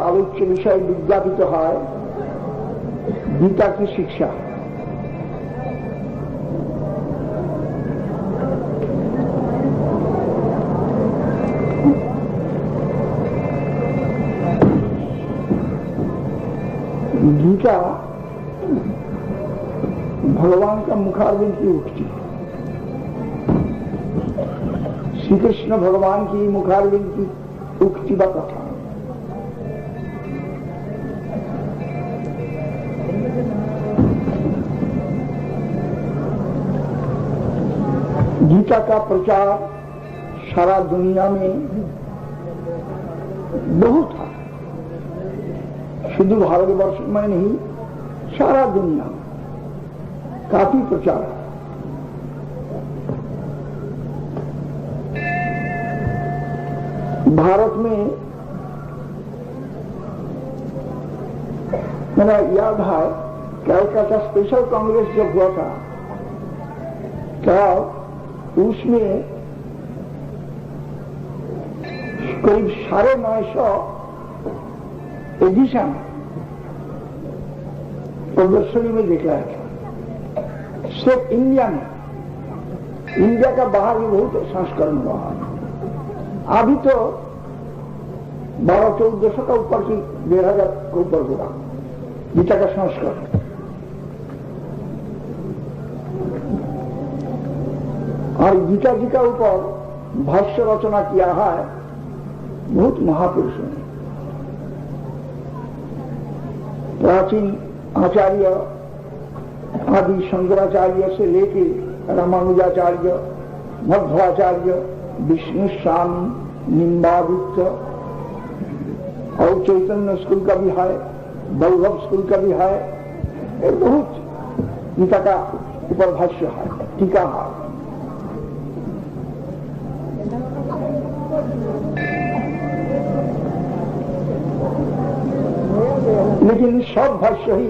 আলোচ্য বিষয়ে বিজ্ঞাপিত হয় গীতা কি শিক্ষা। गीता भगवान का मुखारविंद की उक्ति, श्री कृष्ण भगवान की मुखारविंद की उक्ति व कथा। गीता का प्रचार सारा दुनिया में बहुत है, शुद्ध भारतवर्ष में नहीं, सारा दुनिया में काफी प्रचार है। भारत में मेरा याद है कलकत्ता स्पेशल कांग्रेस जब हुआ था, तब उसमें करीब 950 एडिशन प्रदर्शनी में दिखलाया था, सिर्फ इंडिया में। इंडिया का बाहर भी बहुत संस्करण हुआ है। अभी तो 1200-1400 का ऊपर की 1500 के ऊपर होगा गीता का संस्करण। और गीता जी का ऊपर भाष्य रचना किया है बहुत महापुरुषों ने। प्राचीन आचार्य आदि शंकराचार्य से लेके रामानुजाचार्य, मध्वाचार्य, विष्णु स्वामी, निम्बादित्य, और चैतन्य स्कूल का भी है, वैभव स्कूल का भी है। बहुत गीता का ऊपर भाष्य है, टीका है। लेकिन सब भाष्य ही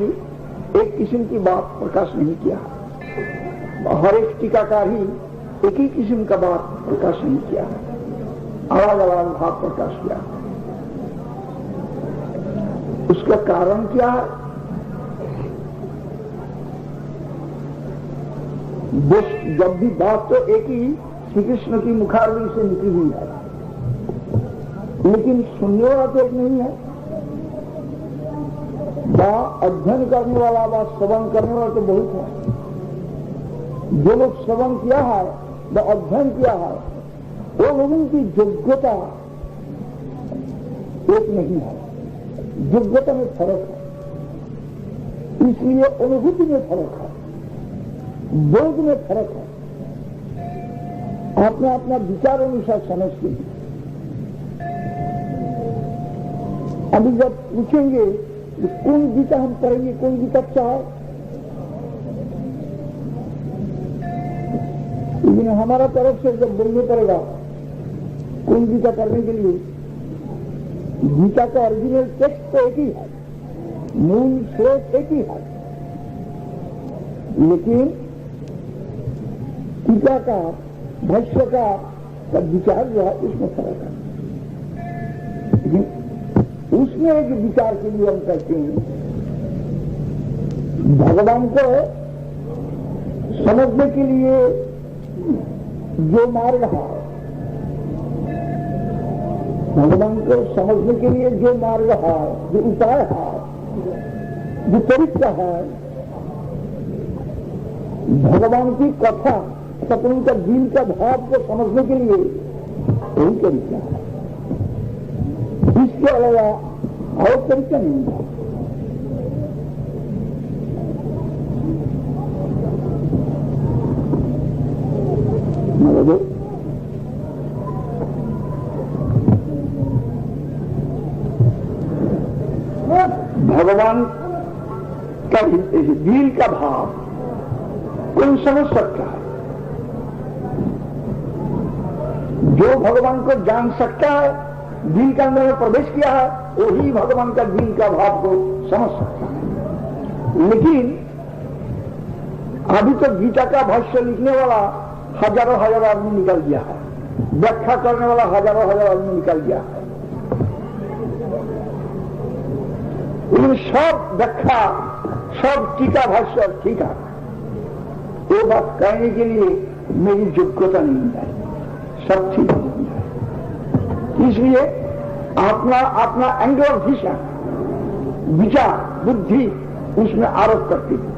एक किस्म की बात प्रकाश नहीं किया, हर एक टीकाकार ही एक ही किस्म का बात प्रकाश नहीं किया, अलग अलग भाव प्रकाश किया। उसका कारण क्या है? जब भी बात तो एक ही श्री कृष्ण की मुखारविंद से निकली हुई है, लेकिन सुनने वाला तो एक नहीं है। अध्ययन करने वाला व श्रवण करने वाला तो बहुत है। जो लोग श्रवण किया है व अध्ययन किया है, वो लोगों की योग्यता एक नहीं है, योग्यता में फर्क है, इसलिए अनुभूति में फर्क है, बोध में फर्क है। अपना अपना विचार अनुसार समझते हैं। अभी जब पूछेंगे कौन गीता हम करेंगे, कौन गीता अच्छा है, लेकिन हमारा तरफ से जब बोलने पड़ेगा कौन गीता करने के लिए, गीता का ओरिजिनल टेक्स्ट तो एक ही है, मूल स्रोत एक ही है, लेकिन टीका का भाष्य का विचार जो है उसमें फर्क है। उसमें एक विचार के लिए हम कहते हैं भगवान को समझने के लिए जो मार्ग है, भगवान को समझने के लिए जो मार्ग है, जो उपाय है, जो तरीका है, भगवान की कथा सपनों का दिल का भाव को समझने के लिए वही तरीका है, इसके अलावा और तरीका नहीं है। भगवान का दिल का भाव कोई समझ सकता है, जो भगवान को जान सकता है, दिल के अंदर में प्रवेश किया है, वही भगवान का दिल का भाव को समझ सकता है। लेकिन अभी तो गीता का भाष्य लिखने वाला हजारों हजार आदमी निकल गया है, व्याख्या करने वाला हजारों हजार आदमी निकल गया है। उन सब व्याख्या, सब टीका भाष्य ठीक है, ये बात कहने के लिए मेरी योग्यता नहीं है, सब ठीक नहीं है। इसलिए अपना अपना एंगल ऑफ विजन, विचार, बुद्धि उसमें आरोप करती है।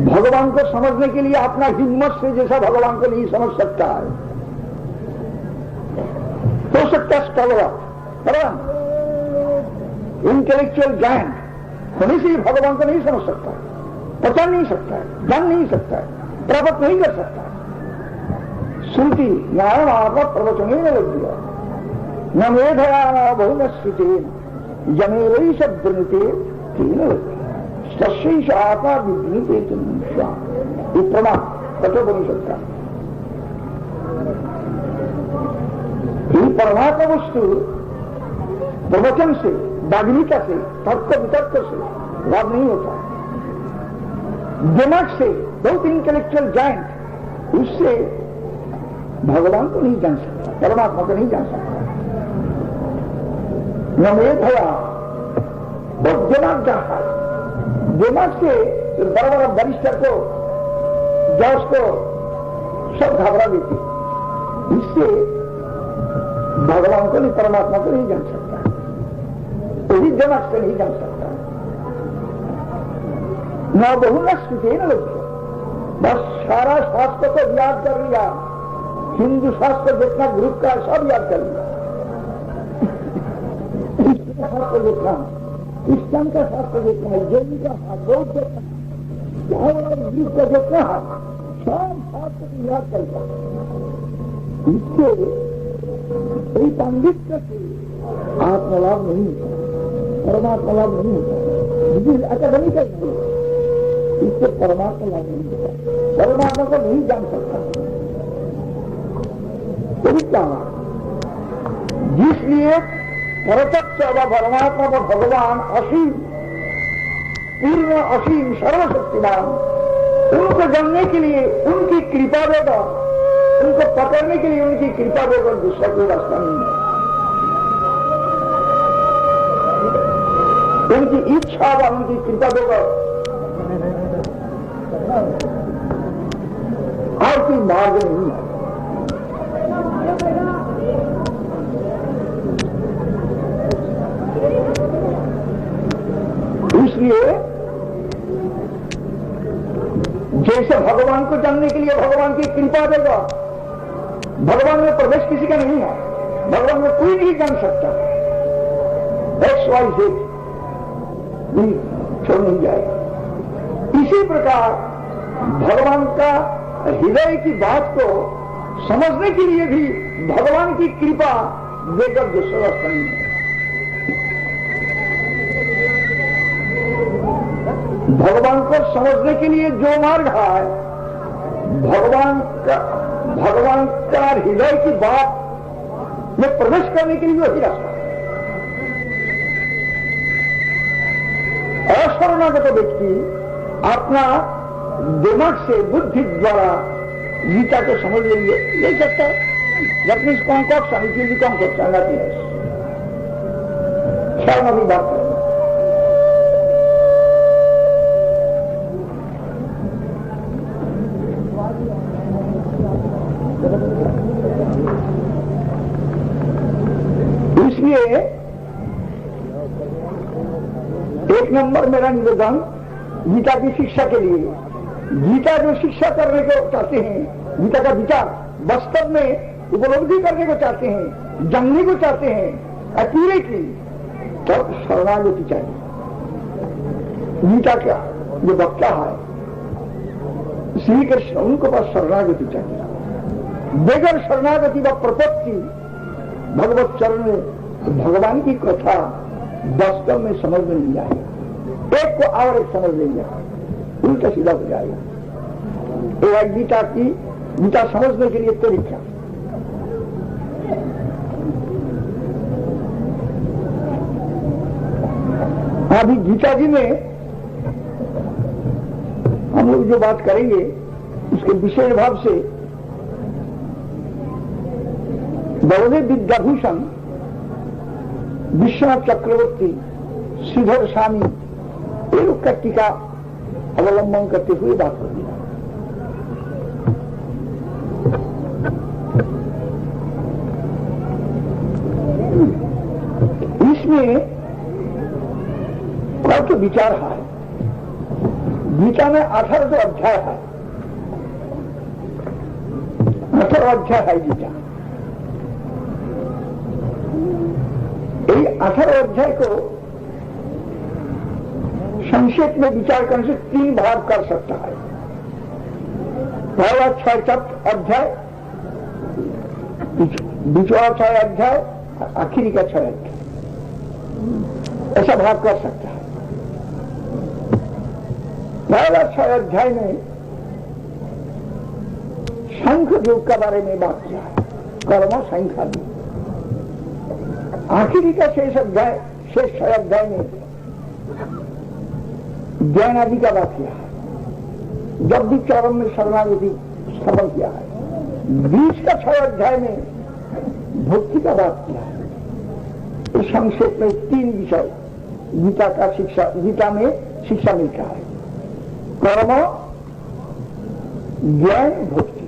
भगवान को समझने के लिए अपना हिम्मत से जैसा भगवान को नहीं समझ सकता है, हो सकता है स्टलवर इंटेलेक्चुअल जायंट होने से ही भगवान को नहीं समझ सकता, पहचान नहीं सकता है, जान नहीं सकता है, प्राप्त नहीं कर सकता है। श्रुति न्याय आपका प्रवचन ही लग दिया, न मेधया बहु न स्थिति जमेरई शब्दते तीन सशेष आपा विघ्निते तुम प्रमाण कठोपनिषद का। परमात्मा वस्तु प्रवचन से, दार्शनिकता से, तर्क वितर्क से लाभ नहीं होता। दिमाग से बहुत इंटेलेक्चुअल जायंट उससे भगवान को नहीं जान सकता, परमात्मा को नहीं जान सकता। न मेधया बहुत दिमाग जाता है, दिमाग से बड़ा बड़ा वरिष्ठ को जज को सब घबरा देती, इससे भगवान को नहीं, परमात्मा को नहीं जान सकता, वही दिमाग से नहीं जान सकता। न बहु न स्थिति न लगे, बस सारा शास्त्र को याद कर लिया, हिंदू शास्त्र जितना ग्रुप का सब याद कर लिया, शास्त्र जितना, इस्लाम का शास्त्र जितना, जैन का, बौद्ध का, ग्रुप का जितना है, सब शास्त्र को याद कर लिया। इससे कोई पांडित्य से आत्मलाभ नहीं होता, परमात्मा लाभ नहीं होता, अकादमी का नहीं, इससे परमात्मा लाभ नहीं होता, परमात्मा को नहीं जान सकता। तो क्या जिसलिए परतत्व व परमात्मा व भगवान असीम, पूर्ण असीम, सर्वशक्तिमान, उनको जानने के लिए उनकी कृपा देगा, उनको पकड़ने के लिए उनकी कृपा देगा, दूसरा कोई रास्ता नहीं है। उनकी इच्छा व उनकी कृपा देगा, और कोई मार्ग नहीं है। इसलिए जैसे भगवान को जानने के लिए भगवान की कृपा देगा, भगवान में प्रवेश किसी का नहीं है, भगवान में कोई नहीं जान सकता, XYZ भी छोड़ नहीं जाएगा। इसी प्रकार भगवान का हृदय की बात को समझने के लिए भी भगवान की कृपा देकर दूसरा रास्ता नहीं है। भगवान को समझने के लिए जो मार्ग है, भगवान का हृदय की बात में प्रवेश करने के लिए वही रास्ता है। अशरणागत व्यक्ति अपना दिमाग से, बुद्धि द्वारा गीता को समझ ले सकता है। Japanese concoction, it is the concoction, nothing else. Sharma भी बात करें, इसलिए एक नंबर मेरा निवेदन गीता की शिक्षा के लिए, गीता जो शिक्षा करने को चाहते हैं, गीता का विचार वास्तव में उपलब्धि करने को चाहते हैं, जानने को चाहते हैं एक्यूरेटली, तब शरणागति चाहिए। गीता का जो वक्ता है श्री कृष्ण, उनको पास शरणागति चाहिए। बगैर शरणागति व प्रपत्ति भगवत चरण में भगवान की कथा वास्तव में समझ में नहीं आएगा, एक को और एक समझ नहीं आएगा, उल्टा सीधा हो जाएगा। गीता समझने के लिए तरीका, अभी गीता जी में हम लोग जो बात करेंगे उसके विशेष भाव से बड़े विद्याभूषण विश्वनाथ चक्रवर्ती, श्रीधर स्वामी, ये लोग का टीका अवलंबन करते हुए बात कर दिया। इसमें तो विचार है। गीता में 18 अध्याय है, 18 अध्याय है गीता। ये 18 अध्याय को संक्षेप में विचार करने से 3 भाग कर सकता है। पहला 6 अध्याय, दूसरा 6 अध्याय, आखिरी का 6 अध्याय, ऐसा भाग कर सकता है। पहला 6 अध्याय में शंख योग के बारे में बात किया है, कर्म संख्या योग। आखिरी का शेष 6 अध्याय में ज्ञान आदि का बात किया है, जब भी चरम में शरणागति स्थापन किया है। बीच का 6 अध्याय में भक्ति का बात किया है। इस संक्षेप में 3 विषय गीता में शिक्षा मिलता है, कर्म, ज्ञान, भक्ति।